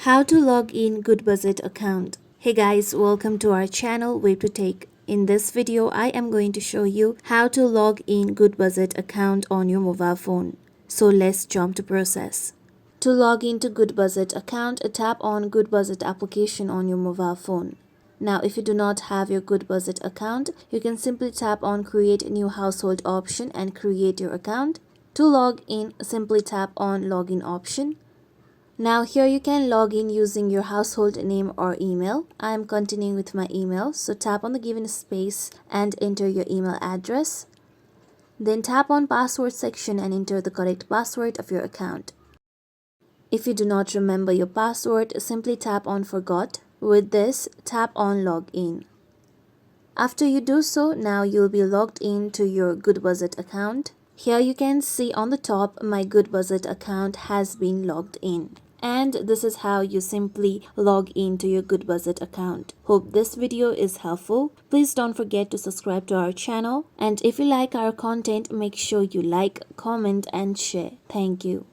How to log in GoodBudget account. Hey guys, welcome to our channel WebToTech. In this video, I am going to show you how to log in GoodBudget account on your mobile phone. So let's jump to process. To log into GoodBudget account, tap on GoodBudget application on your mobile phone. Now, if you do not have your GoodBudget account, you can simply tap on Create New Household option and create your account. To log in, simply tap on Login option. Now here you can log in using your household name or email. I am continuing with my email, so tap on the given space and enter your email address. Then tap on password section and enter the correct password of your account. If you do not remember your password, simply tap on forgot. With this, tap on login. After you do so, now you'll be logged in to your GoodBudget account. Here you can see on the top, my GoodBudget account has been logged in. And this is how you simply log into your GoodBudget account. Hope this video is helpful. Please don't forget to subscribe to our channel. And if you like our content, make sure you like, comment and share. Thank you.